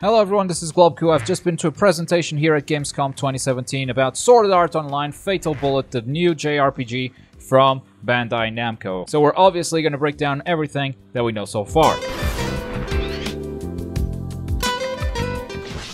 Hello everyone, this is Globku. I've just been to a presentation here at Gamescom 2017 about Sword Art Online Fatal Bullet, the new JRPG from Bandai Namco. So we're obviously going to break down everything that we know so far.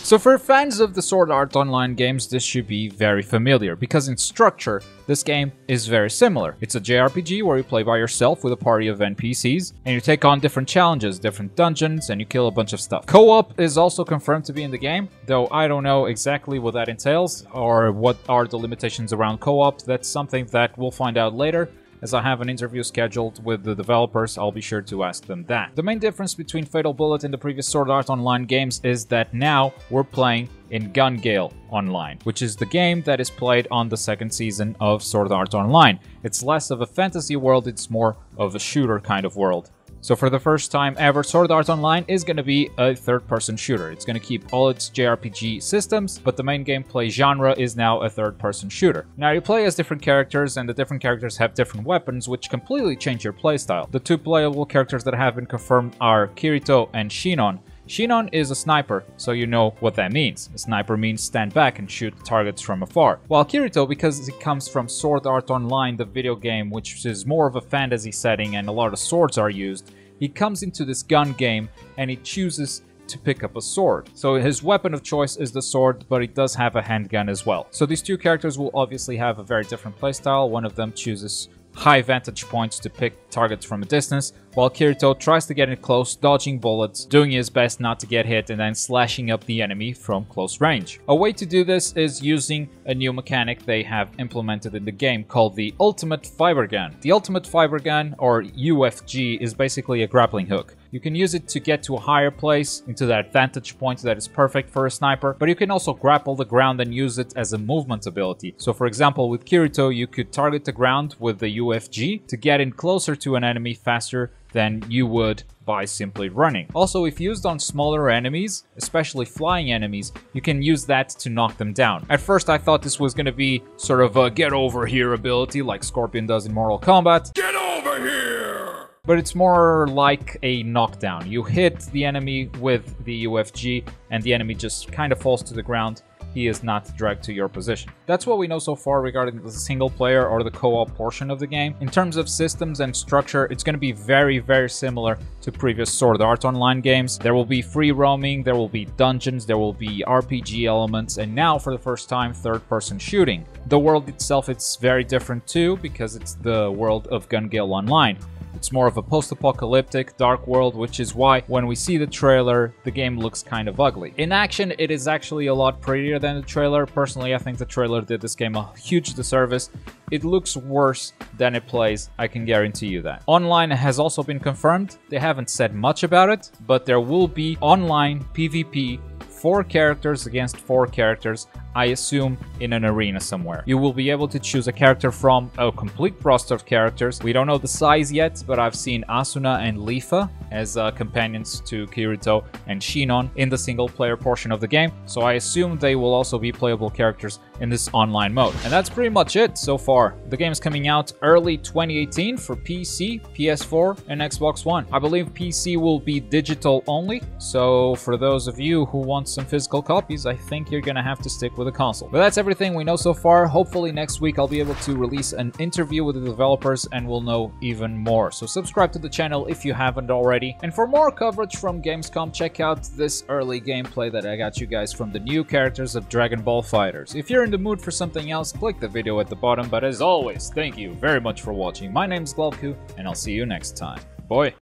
So for fans of the Sword Art Online games, this should be very familiar, because in structure, this game is very similar. It's a JRPG where you play by yourself with a party of NPCs, and you take on different challenges, different dungeons, and you kill a bunch of stuff. Co-op is also confirmed to be in the game, though I don't know exactly what that entails, or what are the limitations around co-op. That's something that we'll find out later. As I have an interview scheduled with the developers, I'll be sure to ask them that. The main difference between Fatal Bullet and the previous Sword Art Online games is that now we're playing in Gun Gale Online, which is the game that is played on the second season of Sword Art Online. It's less of a fantasy world, it's more of a shooter kind of world. So for the first time ever, Sword Art Online is going to be a third-person shooter. It's going to keep all its JRPG systems, but the main gameplay genre is now a third-person shooter. Now you play as different characters, and the different characters have different weapons, which completely change your playstyle. The two playable characters that have been confirmed are Kirito and Shinon. Shinon is a sniper, so you know what that means. A sniper means stand back and shoot targets from afar. While Kirito, because it comes from Sword Art Online, the video game, which is more of a fantasy setting and a lot of swords are used, he comes into this gun game and he chooses to pick up a sword. So his weapon of choice is the sword, but he does have a handgun as well. So these two characters will obviously have a very different playstyle. One of them chooses high vantage points to pick targets from a distance, while Kirito tries to get in close, dodging bullets, doing his best not to get hit, and then slashing up the enemy from close range. A way to do this is using a new mechanic they have implemented in the game called the Ultimate Fiber Gun. The Ultimate Fiber Gun, or UFG, is basically a grappling hook. You can use it to get to a higher place, into that vantage point that is perfect for a sniper, but you can also grapple the ground and use it as a movement ability. So for example, with Kirito, you could target the ground with the UFG to get in closer to an enemy faster than you would by simply running. Also, if used on smaller enemies, especially flying enemies, you can use that to knock them down. At first I thought this was going to be sort of a get over here ability like Scorpion does in Mortal Kombat. Get over here! But it's more like a knockdown. You hit the enemy with the UFG and the enemy just kind of falls to the ground. He is not dragged to your position. That's what we know so far regarding the single player or the co-op portion of the game. In terms of systems and structure, it's going to be very, very similar to previous Sword Art Online games. There will be free roaming, there will be dungeons, there will be RPG elements, and now for the first time, third-person shooting. The world itself is very different too, because it's the world of Gun Gale Online. It's more of a post-apocalyptic, dark world, which is why when we see the trailer, the game looks kind of ugly. In action, it is actually a lot prettier than the trailer. Personally, I think the trailer did this game a huge disservice. It looks worse than it plays, I can guarantee you that. Online has also been confirmed. They haven't said much about it, but there will be online PvP, 4 characters against 4 characters, I assume in an arena somewhere. You will be able to choose a character from a complete roster of characters. We don't know the size yet, but I've seen Asuna and Leafa as companions to Kirito and Shinon in the single player portion of the game, so I assume they will also be playable characters in this online mode. And that's pretty much it so far. The game is coming out early 2018 for PC, PS4, and Xbox One. I believe PC will be digital only, so for those of you who want some physical copies, I think you're gonna have to stick with the console. But that's everything we know so far. Hopefully next week I'll be able to release an interview with the developers and we'll know even more. So subscribe to the channel if you haven't already. And for more coverage from Gamescom, check out this early gameplay that I got you guys from the new characters of Dragon Ball FighterZ. If you're in the mood for something else, click the video at the bottom. But as always, thank you very much for watching. My name is Globku, and I'll see you next time. Bye.